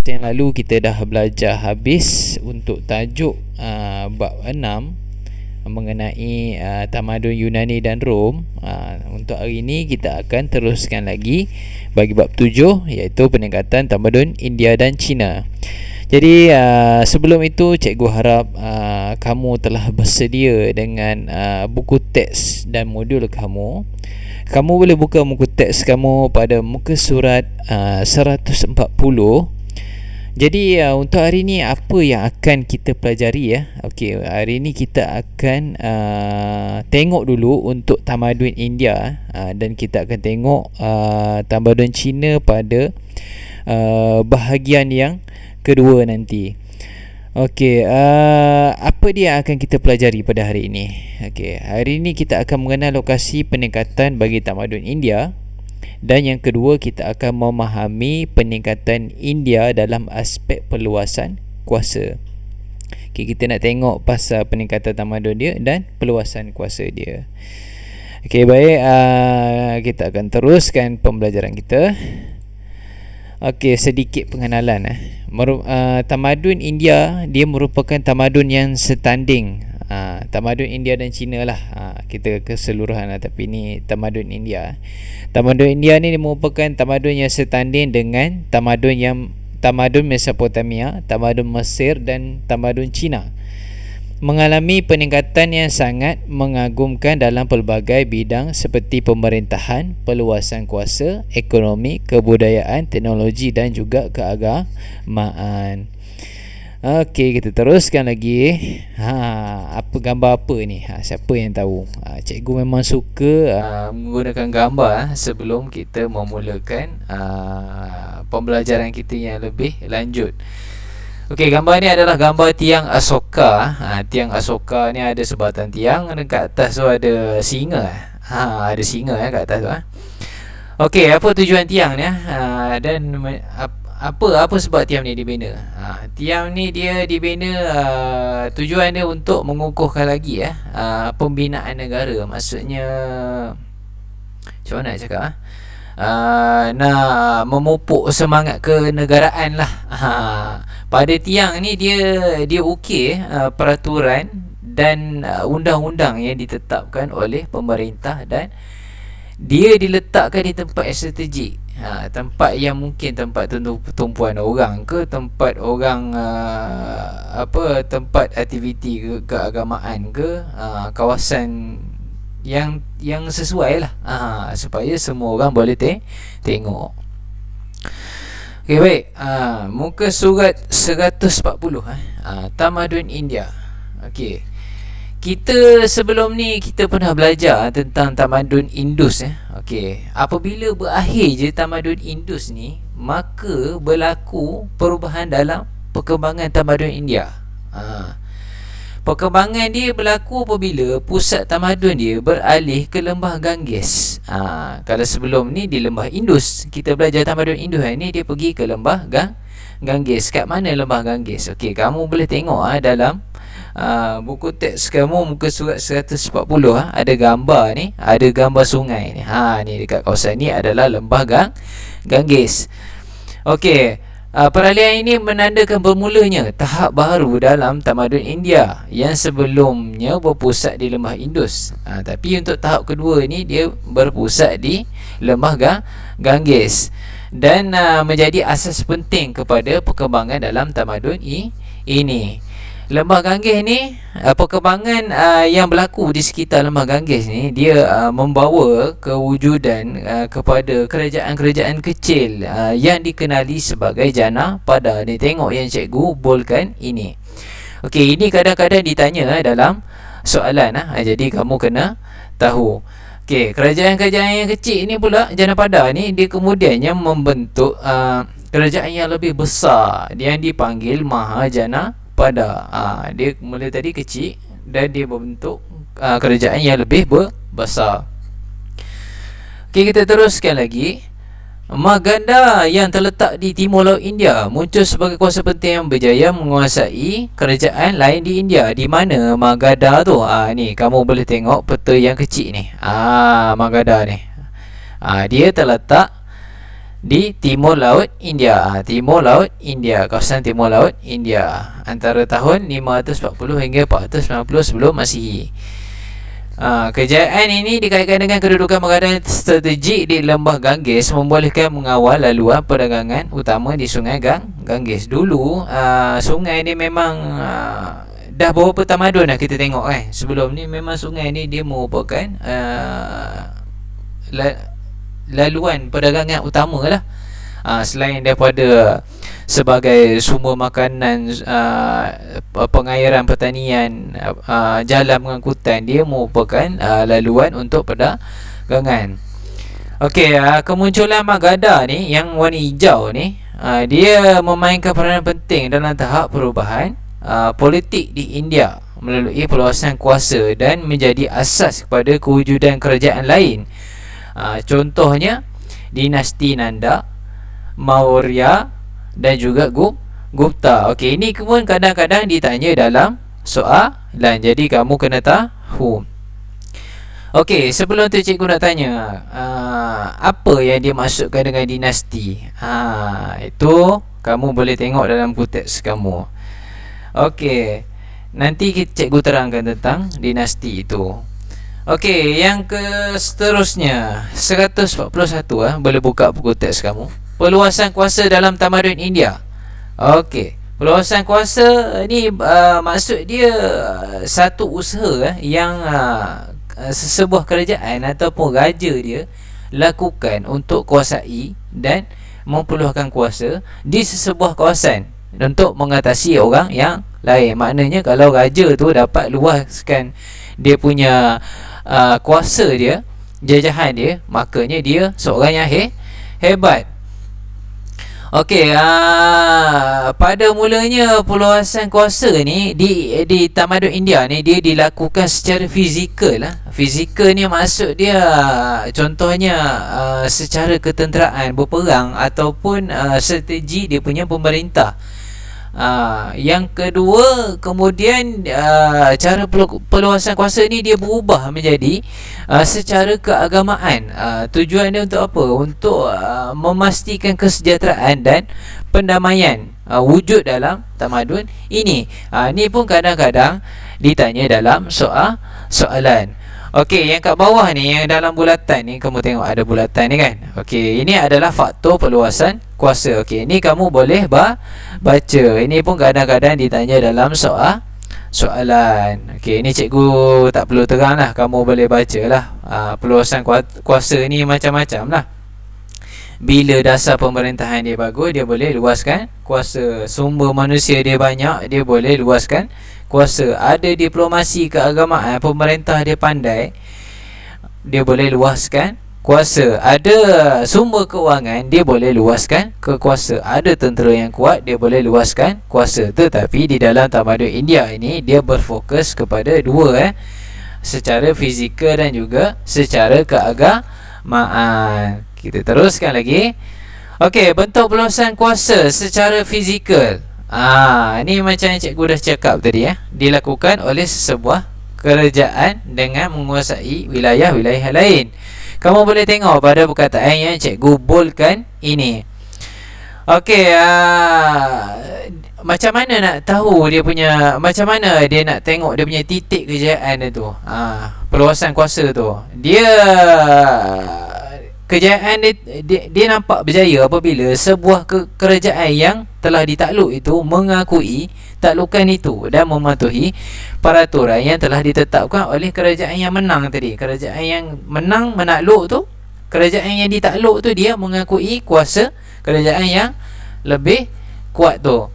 yang lalu kita dah belajar habis untuk tajuk bab 6 mengenai tamadun Yunani dan Rom. Untuk hari ini kita akan teruskan lagi bagi bab 7, iaitu peningkatan tamadun India dan China. Jadi sebelum itu cikgu harap kamu telah bersedia dengan buku teks dan modul kamu. Kamu boleh buka muka teks kamu pada muka surat 140. Jadi untuk hari ni apa yang akan kita pelajari ya? Okey, hari ni kita akan tengok dulu untuk tamadun India dan kita akan tengok tamadun China pada bahagian yang kedua nanti. Okey, apa dia akan kita pelajari pada hari ini? Okey, hari ini kita akan mengenal lokasi peningkatan bagi tamadun India. Dan yang kedua, kita akan memahami peningkatan India dalam aspek perluasan kuasa. Okay, kita nak tengok pasal peningkatan tamadun dia dan perluasan kuasa dia. Okey, baik, kita akan teruskan pembelajaran kita. Okey, sedikit pengenalan. Tamadun India, dia merupakan tamadun yang setanding. Tamadun India dan China lah, kita keseluruhan lah, tapi ni tamadun India. Tamadun India ni merupakan tamadun yang setanding dengan tamadun Mesopotamia, tamadun Mesir dan tamadun China. Mengalami peningkatan yang sangat mengagumkan dalam pelbagai bidang seperti pemerintahan, perluasan kuasa, ekonomi, kebudayaan, teknologi dan juga keagamaan. Okey, kita teruskan lagi. Apa gambar apa ni? Siapa yang tahu? Cikgu memang suka menggunakan gambar sebelum kita memulakan pembelajaran kita yang lebih lanjut. Okey, gambar ni adalah gambar tiang Asoka. Tiang Asoka ni ada sebatang tiang, dekat atas tu ada singa. Ada singa kat atas tu. Okey, apa tujuan tiang ni? Dan apa sebab tiang ni dibina? Tiang ni dia dibina, tujuan dia untuk mengukuhkan lagi pembinaan negara. Maksudnya macam mana nak cakap? Nak memupuk semangat kenegaraan lah. Pada tiang ni dia ukir peraturan dan undang-undang yang ditetapkan oleh pemerintah, dan dia diletakkan di tempat strategik. Tempat yang mungkin tempat tumpuan orang ke, tempat orang tempat aktiviti ke, keagamaan ke, kawasan yang sesuai lah, supaya semua orang boleh tengok. Okey, baik. Muka surat 140, tamadun India. Okey, kita sebelum ni kita pernah belajar tentang tamadun Indus. Okey, apabila berakhir je tamadun Indus ni, maka berlaku perubahan dalam perkembangan tamadun India. Perkembangan dia berlaku apabila pusat tamadun dia beralih ke lembah Ganges. Kalau sebelum ni di lembah Indus, kita belajar tamadun Indus ni dia pergi ke lembah Ganges. Kat mana lembah Ganges? Okey, kamu boleh tengok dalam buku teks kamu muka surat 140 ada gambar ni, ada gambar sungai ni. Ni dekat kawasan ni adalah lembah Ganges. Okey, peralihan ini menandakan bermulanya tahap baru dalam tamadun India yang sebelumnya berpusat di lembah Indus. Tapi untuk tahap kedua ni dia berpusat di lembah Ganges dan menjadi asas penting kepada perkembangan dalam tamadun ini. Lembah Ganges ni, perkembangan yang berlaku di sekitar lembah Ganges ni, dia membawa kewujudan kepada kerajaan-kerajaan kecil yang dikenali sebagai Jana Pada. Ni tengok yang cikgu bolkan ini. Okey, ini kadang-kadang ditanya dalam soalan. Jadi kamu kena tahu. Okey, kerajaan-kerajaan yang kecil ni pula, Jana Pada ni, dia kemudiannya membentuk kerajaan yang lebih besar yang dipanggil Mahajana Pada. Dia mula tadi kecil dan dia membentuk kerajaan yang lebih besar. Okey, kita teruskan lagi. Magadha yang terletak di timur laut India muncul sebagai kuasa penting yang berjaya menguasai kerajaan lain di India. Di mana Magadha tu? Ni kamu boleh tengok peta yang kecil ni. Magadha ni. Dia terletak di Timur Laut India. Timur Laut India, kawasan Timur Laut India antara tahun 540 hingga 490 sebelum Masihi. Kejayaan ini dikaitkan dengan kedudukan berada strategik di lembah Ganges, membolehkan mengawal laluan perdagangan utama di sungai Ganges. Dulu sungai ni memang dah bawa tamadun dah kita tengok sebelum ni memang sungai ni dia merupakan laluan perdagangan utama lah. Selain daripada sebagai sumber makanan, pengairan, pertanian, jalan pengangkutan, dia merupakan laluan untuk perdagangan. Okey, kemunculan Magadha ni yang warna hijau ni, dia memainkan peranan penting dalam tahap perubahan politik di India melalui perluasan kuasa dan menjadi asas kepada kewujudan kerajaan lain. Contohnya dinasti Nanda, Maurya dan juga Gupta. Okey, ini pun kadang-kadang ditanya dalam soalan, jadi kamu kena tahu. Okey, sebelum tu cikgu nak tanya apa yang dia maksudkan dengan dinasti. Itu kamu boleh tengok dalam buku teks kamu. Okey, nanti cikgu terangkan tentang dinasti itu. Okey, yang seterusnya 141 boleh buka buku teks kamu. Perluasan kuasa dalam tamadun India. Okey, perluasan kuasa ni maksud dia satu usaha yang sebuah kerajaan ataupun raja dia lakukan untuk kuasai dan memperluahkan kuasa di sesebuah kawasan untuk mengatasi orang yang lain. Maknanya kalau raja tu dapat luaskan dia punya kuasa dia, jajahan dia, makanya dia seorang yang hebat. Okey, pada mulanya perluasan kuasa ni di tamadun India ni dia dilakukan secara fizikal lah. Fizikal ni maksud dia contohnya secara ketenteraan berperang ataupun strategi dia punya pemerintah. Yang kedua, kemudian cara perluasan kuasa ni dia berubah menjadi secara keagamaan. Tujuan dia untuk apa? Untuk memastikan kesejahteraan dan pendamaian wujud dalam tamadun ini. Ni pun kadang-kadang ditanya dalam soalan. Okey, yang kat bawah ni, yang dalam bulatan ni, kamu tengok ada bulatan ni kan. Okey, ini adalah faktor perluasan kuasa. Okey, ni kamu boleh baca. Ini pun kadang-kadang ditanya dalam soalan. Okey, ini cikgu tak perlu terang lah, kamu boleh baca lah. Perluasan kuasa ni macam-macam lah. Bila dasar pemerintahan dia bagus, dia boleh luaskan kuasa. Sumber manusia dia banyak, dia boleh luaskan kuasa. Ada diplomasi keagamaan, pemerintah dia pandai, dia boleh luaskan kuasa. Ada sumber keuangan, dia boleh luaskan kekuasa. Ada tentera yang kuat, dia boleh luaskan kuasa. Tetapi di dalam tamadun India ini, dia berfokus kepada dua, secara fizikal dan juga secara keagamaan. Kita teruskan lagi. Okey, bentuk perluasan kuasa secara fizikal. Ni macam yang cikgu dah cakap tadi, dilakukan oleh sebuah kerajaan dengan menguasai wilayah-wilayah lain. Kamu boleh tengok pada perkataan yang cikgu boldkan ini. Okey, macam mana nak tahu dia punya, macam mana dia nak tengok dia punya titik kejayaan dia tu, perluasan kuasa tu. Kejayaan dia nampak berjaya apabila sebuah kerajaan yang telah ditakluk itu mengakui taklukan itu dan mematuhi peraturan yang telah ditetapkan oleh kerajaan yang menang tadi. Kerajaan yang menang menakluk tu, kerajaan yang ditakluk tu, dia mengakui kuasa kerajaan yang lebih kuat tu.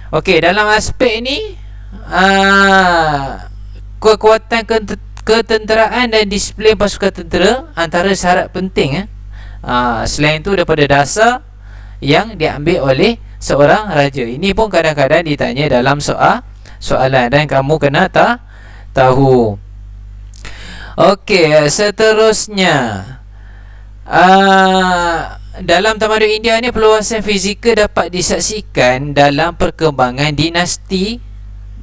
Okey, dalam aspek ni kekuatan ketenteraan dan disiplin pasukan tentera antara syarat penting. Selain itu, daripada dasar yang diambil oleh seorang raja. Ini pun kadang-kadang ditanya dalam soalan dan kamu kena tahu. Okey, seterusnya, dalam tamadun India ni perluasan fizikal dapat disaksikan dalam perkembangan dinasti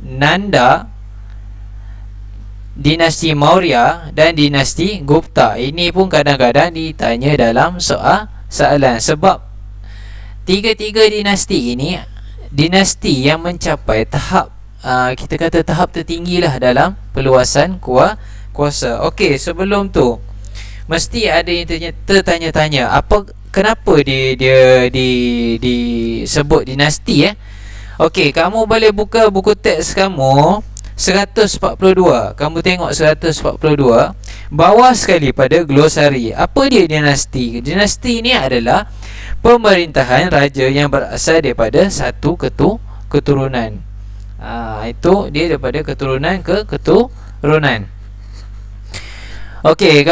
Nanda, dinasti Maurya dan dinasti Gupta. Ini pun kadang-kadang ditanya dalam soalan. Sebab tiga-tiga dinasti ini dinasti yang mencapai tahap kita kata tahap tertinggi lah dalam perluasan kuasa. Okey, sebelum tu mesti ada yang tertanya-tanya kenapa dia disebut dinasti Okey, kamu boleh buka buku teks kamu 142. Kamu tengok 142 bawah sekali pada glosari. Apa dia dinasti? Dinasti ni adalah pemerintahan raja yang berasal daripada satu keturunan. Itu dia daripada keturunan ke keturunan. Okey,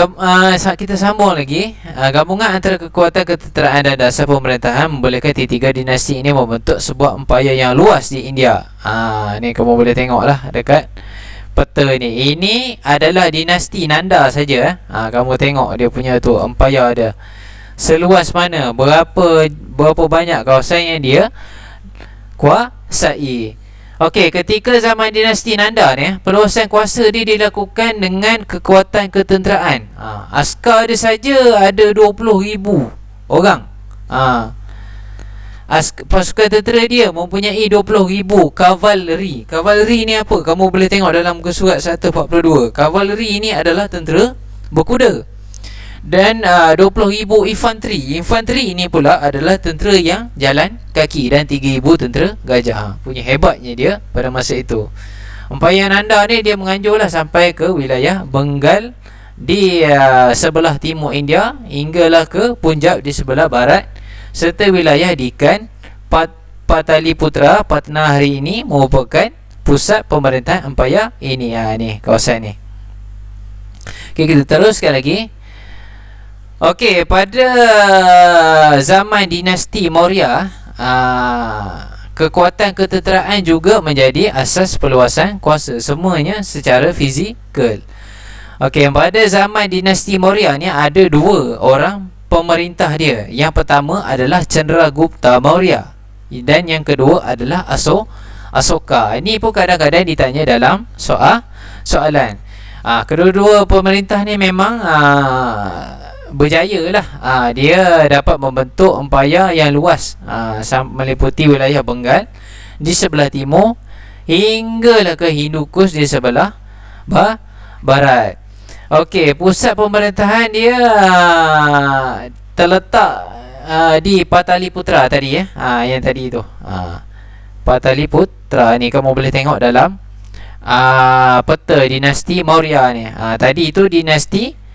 kita sambung lagi. Gabungan antara kekuatan ketenteraan dan dasar pemerintahan membolehkan tiga dinasti ini membentuk sebuah empayar yang luas di India. Ni kamu boleh tengoklah dekat peta ni. Ini adalah dinasti Nanda saja. Kamu tengok dia punya tu empayar dia. Seluas mana, berapa banyak kawasan yang dia kuasai. Okey, ketika zaman dinasti Nanda ni, perluasan kuasa dia dilakukan dengan kekuatan ketenteraan. Askar dia saja ada 20,000 orang. Pasukan tentera dia mempunyai 20,000 kavaleri. Kavaleri ni apa? Kamu boleh tengok dalam muka surat 142. Kavaleri ini adalah tentera berkuda. Dan 20,000 infanteri. Infanteri ini pula adalah tentera yang jalan kaki. Dan 3,000 tentera gajah. Punya hebatnya dia pada masa itu. Empayar Nanda ni dia menganjurlah sampai ke wilayah Bengal di sebelah timur India, hinggalah ke Punjab di sebelah barat, serta wilayah Deccan. Pataliputra, Patna hari ini merupakan pusat pemerintahan empayar ini. Ni kawasan ni. Okay, kita teruskan lagi. Okey, pada zaman dinasti Maurya, kekuatan ketenteraan juga menjadi asas perluasan kuasa, semuanya secara fizikal. Okey, pada zaman dinasti Maurya ni ada dua orang pemerintah dia. Yang pertama adalah Chandragupta Maurya dan yang kedua adalah Asoka. Ini pun kadang-kadang ditanya dalam soalan. Kedua-dua pemerintah ni memang berjaya lah. Dia dapat membentuk empayar yang luas, meliputi wilayah Bengal di sebelah timur hinggalah ke Hindu Kush di sebelah barat. Okey, pusat pemerintahan dia terletak di Pataliputra tadi yang tadi tu. Pataliputra ni kamu boleh tengok dalam peta dinasti Maurya ni. Tadi itu dinasti,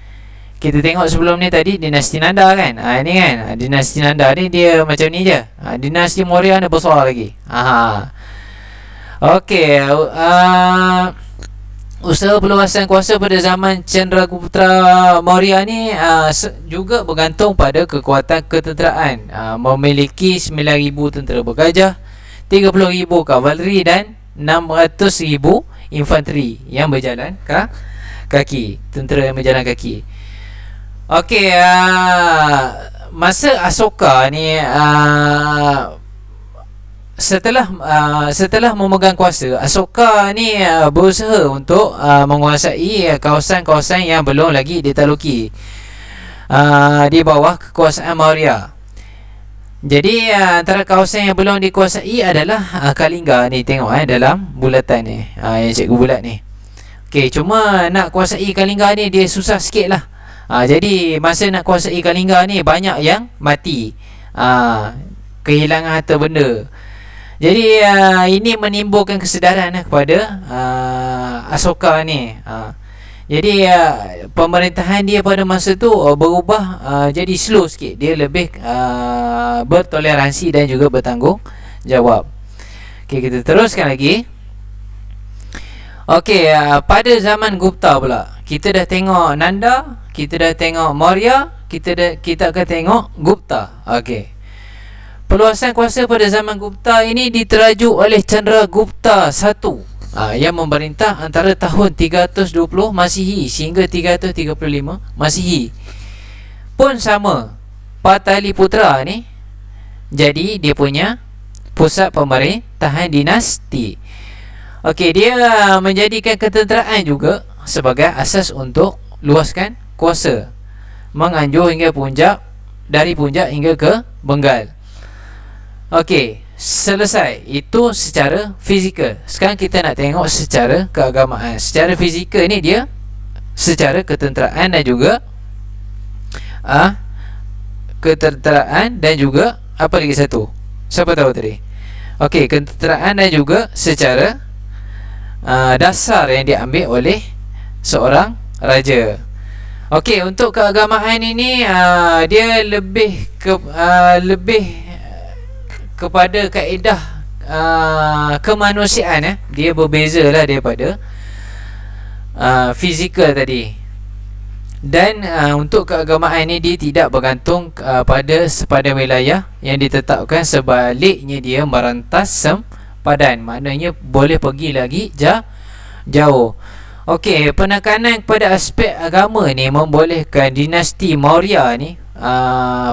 kita tengok sebelum ni tadi dinasti Nanda kan. Ini kan dinasti Nanda ni dia macam ni je. Dinasti Maurya ni besar lagi. Okey, usaha perluasan kuasa pada zaman Chandragupta Maurya ni juga bergantung pada kekuatan ketenteraan. Memiliki 9,000 tentera bergajah, 30,000 kavaleri dan 600,000 infanteri yang berjalan kaki. Tentera yang berjalan kaki. Okey, masa Asoka ni setelah memegang kuasa, Asoka ni berusaha untuk menguasai kawasan-kawasan yang belum lagi ditaluki di bawah kekuasaan Maurya. Jadi antara kawasan yang belum dikuasai adalah Kalinga ni. Tengok dalam bulatan ni, yang cikgu bulat ni. Okey, cuma nak kuasai Kalinga ni dia susah sikit lah. Jadi masa nak kuasai Kalinga ni banyak yang mati, kehilangan harta benda. Jadi ini menimbulkan kesedaran kepada Asoka ni. Jadi pemerintahan dia pada masa tu berubah jadi slow sikit. Dia lebih bertoleransi dan juga bertanggungjawab. Okey, kita teruskan lagi. Okey, pada zaman Gupta pula, kita dah tengok Nanda, kita dah tengok Maurya, kita akan tengok Gupta. Okey. Perluasan kuasa pada zaman Gupta ini diterajuk oleh Chandragupta I yang memerintah antara tahun 320 Masihi sehingga 335 Masihi. Pun sama, Pataliputra ni jadi dia punya pusat pemerintahan dinasti. Okey, dia menjadikan ketenteraan juga sebagai asas untuk luaskan kuasa, menganjur hingga Punjab dari Punjab hingga ke Bengal. Okey, selesai. Itu secara fizikal. Sekarang kita nak tengok secara keagamaan. Secara fizikal ni dia secara ketenteraan dan juga ketenteraan dan juga apa lagi satu? Siapa tahu tadi? Okey, ketenteraan dan juga secara dasar yang diambil oleh seorang raja. Okey, untuk keagamaan ini dia lebih kepada kaedah kemanusiaan. Dia berbezalah daripada fizikal tadi. Dan untuk keagamaan ini dia tidak bergantung pada sepadan wilayah yang ditetapkan, sebaliknya dia merentas sempadan, maknanya boleh pergi lagi jauh. Okey, penekanan kepada aspek agama ni membolehkan dinasti Maurya ni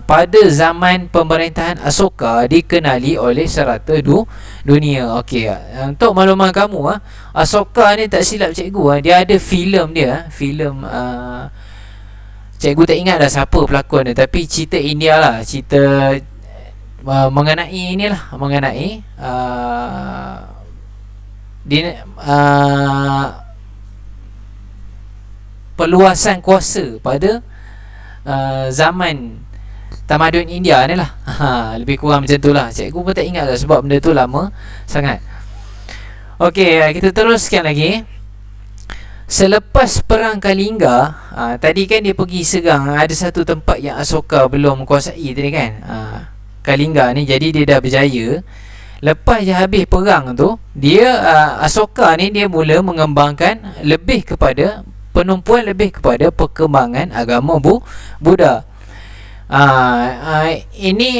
pada zaman pemerintahan Asoka dikenali oleh serata dunia. Okey, untuk makluman kamu, Asoka ni tak silap cikgu, dia ada filem dia, filem cikgu tak ingat dah siapa pelakon dia, tapi cerita India lah, cerita mengenai inilah, mengenai perluasan kuasa pada zaman tamadun India ni lah. Lebih kurang macam tu lah. Cikgu pun tak ingat lah sebab benda tu lama sangat. Okey, kita teruskan lagi. Selepas perang Kalinga, tadi kan dia pergi serang ada satu tempat yang Asoka belum menguasai tadi kan, Kalinga ni. Jadi dia dah berjaya. Lepas dia habis perang tu, dia Asoka ni dia mula mengembangkan lebih kepada penumpuan lebih kepada perkembangan agama Buddha. Ini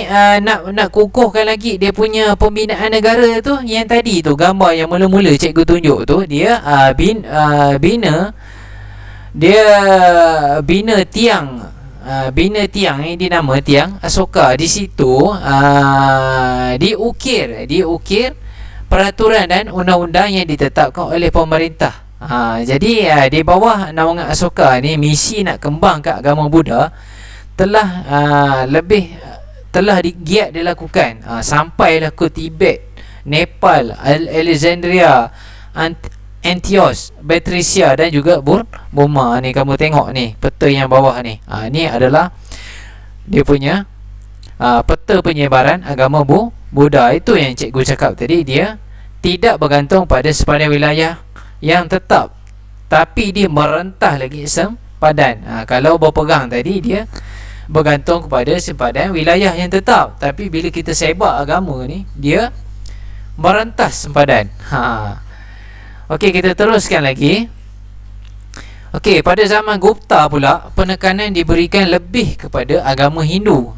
nak kukuhkan lagi dia punya pembinaan negara tu. Yang tadi tu gambar yang mula-mula cikgu tunjuk tu, dia bina tiang ni, dia nama tiang Asoka. Di situ diukir peraturan dan undang-undang yang ditetapkan oleh pemerintah. Jadi di bawah naungan Asoka ni, misi nak kembangkan agama Buddha telah giat dilakukan, sampailah ke Tibet, Nepal, Alexandria, Antioch, Patricia dan juga Burma. Ni kamu tengok ni peta yang bawah ni. Ni adalah dia punya peta penyebaran agama Buddha. Itu yang cikgu cakap tadi, dia tidak bergantung pada sepadan wilayah yang tetap, tapi dia merentah lagi sempadan. Kalau berperang tadi dia bergantung kepada sempadan wilayah yang tetap, tapi bila kita sebar agama ni, dia merentas sempadan. Okey, kita teruskan lagi. Okey, pada zaman Gupta pula, penekanan diberikan lebih kepada agama Hindu.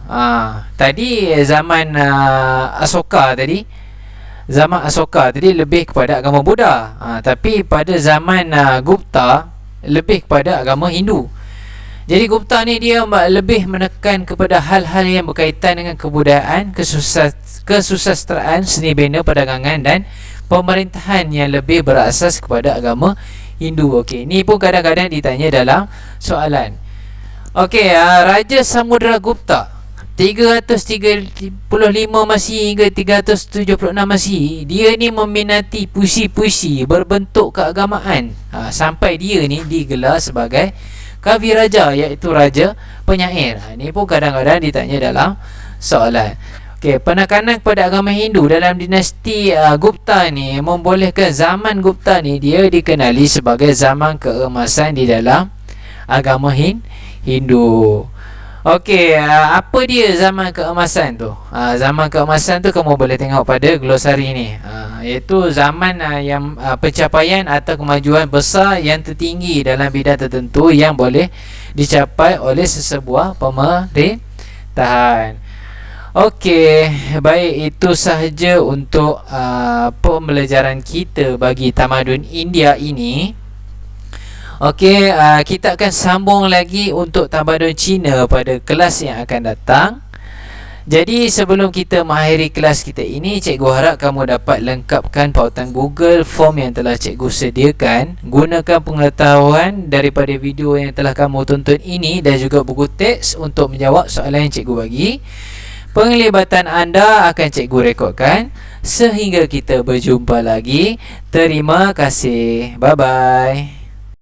Tadi zaman Asoka tadi, zaman Asoka tadi lebih kepada agama Buddha. Tapi pada zaman Gupta lebih kepada agama Hindu. Jadi Gupta ni dia lebih menekan kepada hal-hal yang berkaitan dengan kebudayaan, kesusastraan, seni bina, perdagangan dan pemerintahan yang lebih berasas kepada agama Hindu. Okey, ni pun kadang-kadang ditanya dalam soalan. Okey, Raja Samudra Gupta 335 Masihi hingga 376 Masihi, dia ni meminati puisi-puisi berbentuk keagamaan. Sampai dia ni digelar sebagai Kavi Raja, iaitu raja penyair. Ini pun kadang-kadang ditanya dalam soalan. Okey, penekanan kepada agama Hindu dalam dinasti Gupta ni membolehkan zaman Gupta ni dia dikenali sebagai zaman keemasan di dalam agama Hindu. Okey, apa dia zaman keemasan tu? Zaman keemasan tu kamu boleh tengok pada glosari ni. Iaitu zaman yang pencapaian atau kemajuan besar yang tertinggi dalam bidang tertentu yang boleh dicapai oleh sesebuah pemerintahan. Okey, baik, itu sahaja untuk pembelajaran kita bagi tamadun India ini. Okey, kita akan sambung lagi untuk tamadun Cina pada kelas yang akan datang. Jadi sebelum kita mengakhiri kelas kita ini, cikgu harap kamu dapat lengkapkan pautan Google Form yang telah cikgu sediakan. Gunakan pengetahuan daripada video yang telah kamu tonton ini dan juga buku teks untuk menjawab soalan yang cikgu bagi. Penglibatan anda akan cikgu rekodkan. Sehingga kita berjumpa lagi. Terima kasih. Bye-bye.